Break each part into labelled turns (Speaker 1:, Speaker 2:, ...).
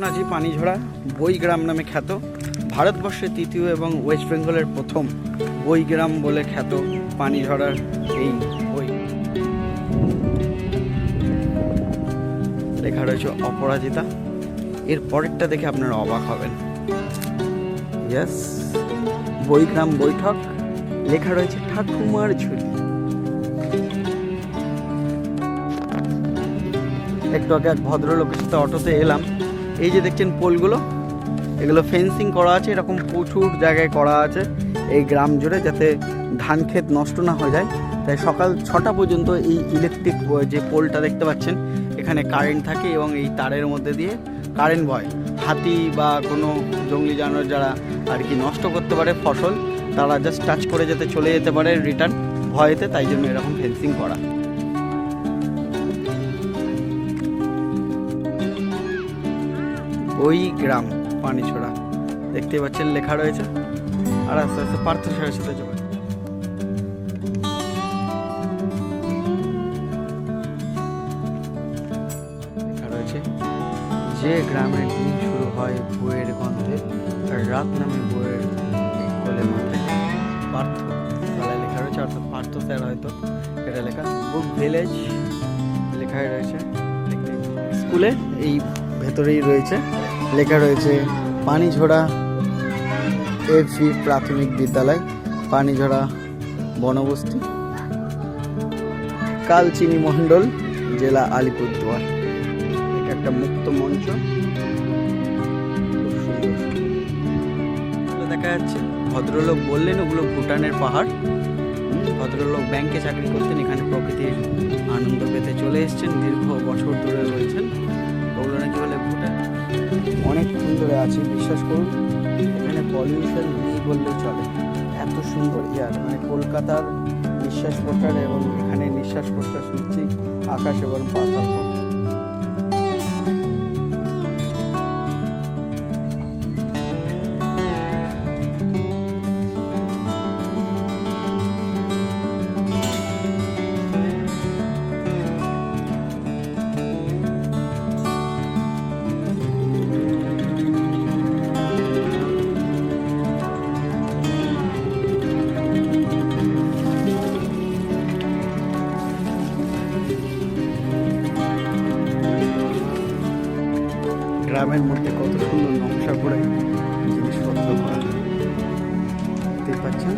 Speaker 1: আছি পানিঝরা বইগ্রাম নামে খ্যাত, ভারতবর্ষের তৃতীয় এবং ওয়েস্ট বেঙ্গলের প্রথম বইগ্রাম বলে খ্যাত পানিঝরার এই বই। লেখা রয়েছে অপরাজিতা। এর পরেরটা দেখে আপনারা অবাক হবেন। ইয়েস, বইগ্রাম বৈঠক, লেখা রয়েছে ঠাকুমার ঝুলি। একটু আগে এক ভদ্রলোকের সাথে অটোতে এলাম। এই যে দেখছেন পোলগুলো, এগুলো ফেন্সিং করা আছে, এরকম প্রচুর জায়গায় করা আছে এই গ্রাম জুড়ে, যাতে ধান ক্ষেত নষ্ট না হয়ে যায়। তাই সকাল 6টা পর্যন্ত এই ইলেকট্রিক যে পোলটা দেখতে পাচ্ছেন, এখানে কারেন্ট থাকে এবং এই তারের মধ্যে দিয়ে কারেন্ট বয়। হাতি বা কোনো জঙ্গলি জানোয়ার যারা আর কি নষ্ট করতে পারে ফসল, তারা জাস্ট টাচ করে যাতে চলে যেতে পারে রিটার্ন ভয়েতে, তাই জন্য এরকম ফেন্সিং করা। ওই গ্রাম পানিছড়া দেখতে পাচ্ছেন লেখা রয়েছে। আর আস্তে আস্তে পার্থ সাহেবের সাথে যাবেন। লেখা রয়েছে, যে গ্রামের দিন শুরু হয় বইয়ের গন্ধে, রাত নামে বইয়ের কোলে মাঠে। পার্থ তাহলে লেখা রয়েছে, অর্থাৎ পার্থ স্যার হয়তো এটা লেখা। বুক ভিলেজ লেখাই রয়েছে। স্কুলে এই ভেতরেই রয়েছে, লেখা রয়েছে পানিঝরা এফি প্রাথমিক বিদ্যালয়, পানিঝরা বনবস্তি, কালচিনি মণ্ডল, জেলা আলিপুরদুয়ার। এটা একটা মুক্ত মঞ্চ, খুব সুন্দর দেখা যাচ্ছে। ভদ্রলোক বললেন ওগুলো ভুটানের পাহাড়। ভদ্রলোক ব্যাংকে চাকরি করতেন, এখানে প্রকৃতির আনন্দ পেতে চলে এসেছেন, দীর্ঘ বছর ধরে রয়েছেন। ওগুলো নাকি বলে ভুটান। অনেকক্ষণ ধরে আছি, বিশ্বাস করুন, এখানে পলিউশন নেই বললেই চলে, এত সুন্দর এয়ার। মানে কলকাতার নিঃশ্বাস প্রশ্বাস এবং এখানে নিঃশ্বাস প্রশ্বাস নিচ্ছি আকাশ এবং পাতাল। গ্রামের মধ্যে কত সুন্দর নকশা করে জিনিসপত্র করা, দেখতে পাচ্ছেন।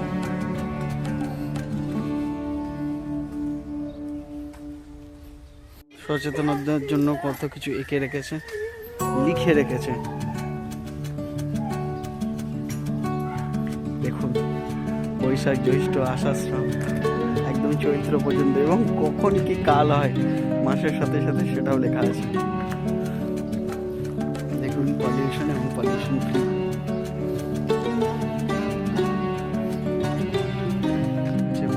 Speaker 1: সচেতনতার জন্য কত কিছু এঁকে রেখেছে, লিখে রেখেছে। দেখুন, বৈশাখ জ্যৈষ্ঠ আষাঢ় শ্রাবণ একদম চৈত্র পর্যন্ত, এবং কখন কি কাল হয় মাসের সাথে সাথে সেটাও লেখা আছে। দেখুন, পলিউশন এবং পলিউশন ফ্রি।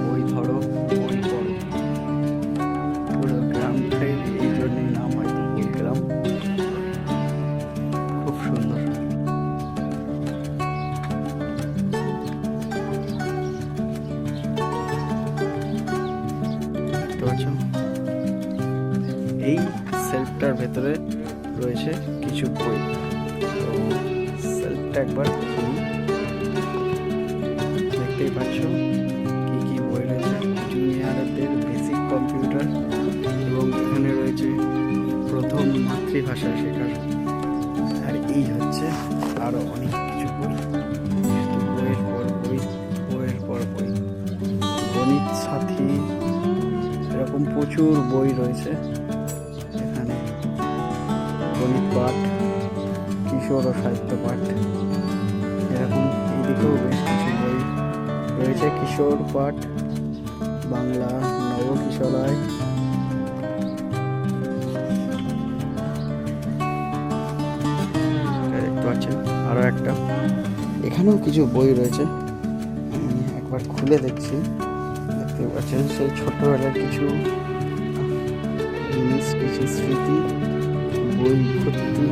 Speaker 1: বই ধরো বই পড়ো, পুরো গ্রামটাই এই জন্যই নাম হয়তো বইগ্রাম। খুব সুন্দর। দেখতে পাচ্ছ, এই সেলফটার ভেতরে রয়েছে কিছু বই। তো সেলফটা একবার খুলি, দেখতেই পাচ্ছ কি কি বই রয়েছে। জুনিয়রদের বেসিক কম্পিউটার, এবং এখানে রয়েছে প্রথম মাতৃভাষা শেখার। আর এই হচ্ছে আরো অনেক কিছু বই, বইয়ের পর বই, বইয়ের পর বই। গণিত সাথী, এরকম প্রচুর বই রয়েছে এখানে। গণিত পাঠ, কিশোর ও সাহিত্য পাঠ, এরকম এইদিকেও বেশ কিছু বই রয়েছে। কিশোর পাঠ, বাংলা নবকিশোরায়, দেখতে পাচ্ছেন আরো একটা। এখানেও কিছু বই রয়েছে, আমি একবার খুলে দেখছি। দেখতে পাচ্ছেন সেই ছোটবেলার কিছু জিনিস, কিছু স্মৃতি, বই ভর্তি,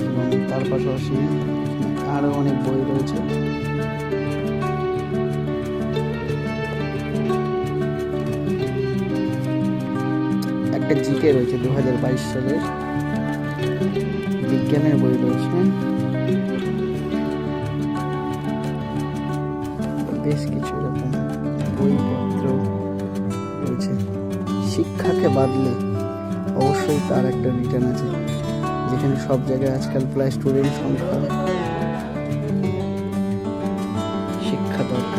Speaker 1: এবং তার পাশাপাশি আরো অনেক বই রয়েছে। একটা জিকে রয়েছে 2022 সালের বিজ্ঞানের বই রয়েছে, বেশ কিছু এরকম বইপত্র রয়েছে। শিক্ষাকে বাদলে অবশ্যই তার একটা রিটার্ন আছে, যেখানে সব জায়গায় আজকাল প্রায় স্টুডেন্ট সংখ্যা, শিক্ষা দরকার।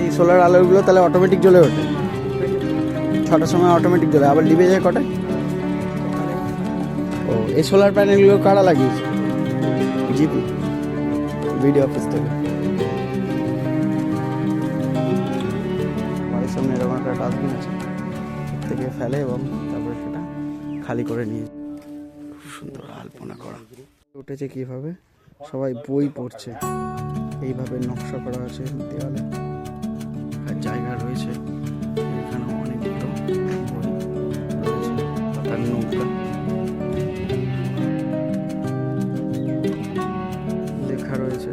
Speaker 1: এই সোলার আলোগুলো তাহলে অটোমেটিক জ্বলে ওঠে, 6টার সময় অটোমেটিক জ্বলে, আবার লিভে যায় কটায়? ও, এই সোলার প্যানেলগুলো কারা লাগিয়েছে? জিপি ভিডিও অফিস থেকে। বাড়ির সামনে এরকম একটা ডাস্টবিন আছে, থেকে ফেলে এবং তারপরে সেটা খালি করে নিয়ে। খুব সুন্দর আলপনা করা উঠেছে, কিভাবে সবাই বই পড়ছে, এইভাবে নকশা করা আছে দেওয়ালে। আর জায়গা রয়েছে, এখানেও অনেকগুলো বই রয়েছে, তার নৌকা লেখা রয়েছে।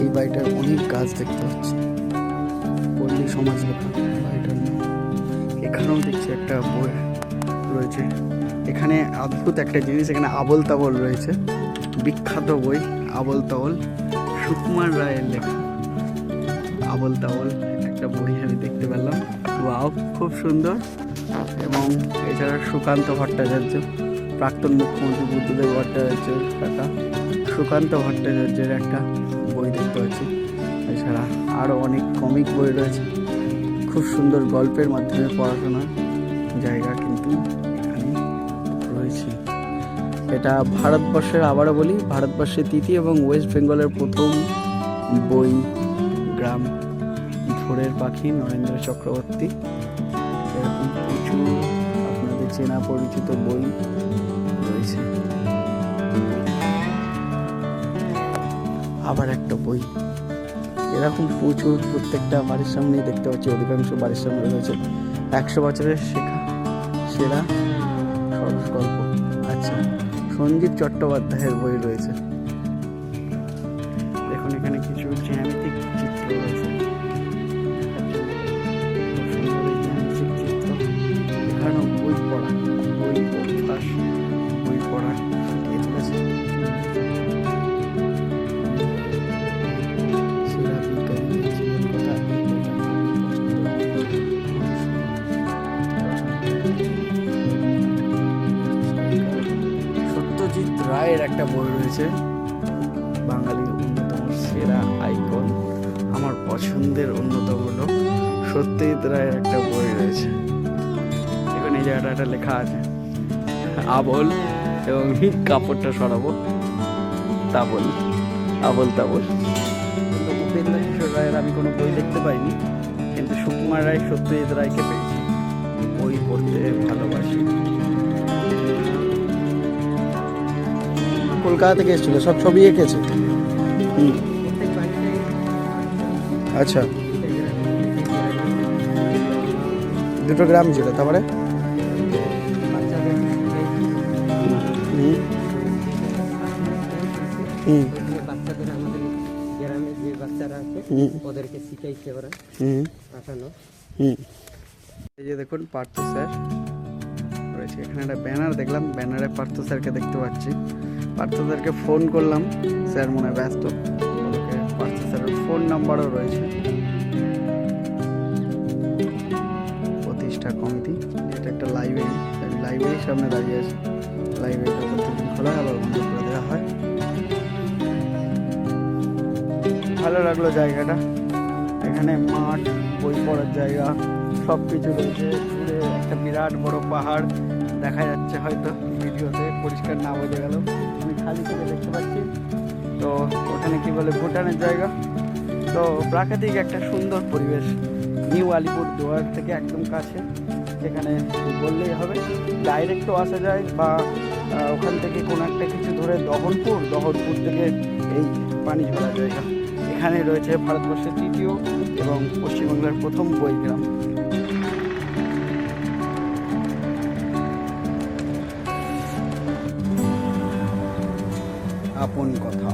Speaker 1: এই বাড়িটার অনেক গাছ দেখতে পাচ্ছি, পল্লী সমাজ লেখা বাড়িটার নাম। এখানেও দেখছি একটা বই রয়েছে। এখানে অদ্ভুত একটা জিনিস, এখানে আবল তাবল রয়েছে, বিখ্যাত বই আবল তাবল, সুকুমার রায়ের লেখা আবল তাবল একটা বই আমি দেখতে পেলাম। ওয়াও, খুব সুন্দর। এবং এছাড়া সুকান্ত ভট্টাচার্য, প্রাক্তন মুখ্যমন্ত্রী বুদ্ধদেব ভট্টাচার্য কাকা সুকান্ত ভট্টাচার্যের একটা বই দেখতে পাচ্ছি। এছাড়া আরও অনেক কমিক বই রয়েছে, খুব সুন্দর গল্পের মাধ্যমে পড়াশোনার জায়গা কিন্তু এখানে রয়েছে। এটা ভারতবর্ষের, আবারও বলি, ভারতবর্ষের তৃতীয় এবং ওয়েস্ট বেঙ্গলের প্রথম বই গ্রাম। ভোরের পাখি, নরেন্দ্র চক্রবর্তী, এরকম প্রচুর আপনাদের চেনা পরিচিত বই রয়েছে। আবার একটা বই, এরকম প্রচুর, প্রত্যেকটা বাড়ির সামনেই দেখতে পাচ্ছি, অধিকাংশ বাড়ির সামনে রয়েছে 100 বছরের শেখা সেরা সরস গল্প। আচ্ছা, সঞ্জীব চট্টোপাধ্যায়ের বই রয়েছে। দেখুন এখানে কিছু জ্যামিতিক চিত্র রয়েছে, চিত্র। এখানেও বই পড়া, বই অভ্যাস, বই পড়া শিখিয়ে তুলেছে। সত্যজিৎ রায়ের একটা বই রয়েছে, বাঙালির অন্যতম সেরা আইকন, আমার পছন্দের অন্যতম লোক সত্যজিৎ রায়ের একটা বই রয়েছে। এখানে এই জায়গাটা একটা লেখা আছে আবল, এবং কাপড়টা সরাবো তাবল, আবল তাবল। উপেন্দ্র কিশোর রায়ের আমি কোনো বই দেখতে পাইনি, কিন্তু সুকুমার রায়, সত্যজিৎ রায়কে পেয়েছি। বই পড়তে ভালোবাসি। কলকাতা থেকে এসেছিল, সব ছবি এঁকেছে। আচ্ছা, দুটো গ্রাম ছিল, তারপরে
Speaker 2: বাচ্চাদের আমাদের গ্রামে যে বাচ্চারা আছে ওদেরকে শিখাইছে ওরা পাঠানো।
Speaker 1: এই যে দেখুন পার্থ স্যার রয়েছে, এখানে একটা ব্যানার দেখলাম, ব্যানারে পার্থ স্যারকে দেখতে পাচ্ছি। পার্থ স্যারকে ফোন করলাম, স্যার মনে হয় ব্যস্ত, ওদেরকে পার্থ স্যারের ফোন নাম্বারও রয়েছে। প্রতিষ্ঠা কমিটি, এটা একটা লাইব্রেরি, আমি লাইব্রেরির সামনে দাঁড়িয়ে আছি। লাইব্রেরিটা প্রতিদিন খোলা হয়, আবার বন্ধ করে দেওয়া হয়। ভালো লাগলো জায়গাটা, এখানে মাঠ, বই পড়ার জায়গা, সব কিছু রয়েছে। দূরে একটা বিরাট বড় পাহাড় দেখা যাচ্ছে, হয়তো ভিডিওতে পরিষ্কার না বোঝা গেল, আমি খালি থেকে দেখতে পাচ্ছি। তো ওখানে কি বলে, ভুটানের জায়গা। তো প্রাকৃতিক একটা সুন্দর পরিবেশ, নিউ আলিপুর দুয়ার থেকে একদম কাছে, যেখানে বললেই হবে ডাইরেক্টও আসা যায়, বা ওখান থেকে কোনো একটা কিছু ধরে দহনপুর থেকে এই পানি ঝরা জায়গা। এখানে রয়েছে ভারতবর্ষের তৃতীয় এবং পশ্চিমবাংলার প্রথম বই গ্রাম। আপন কথা।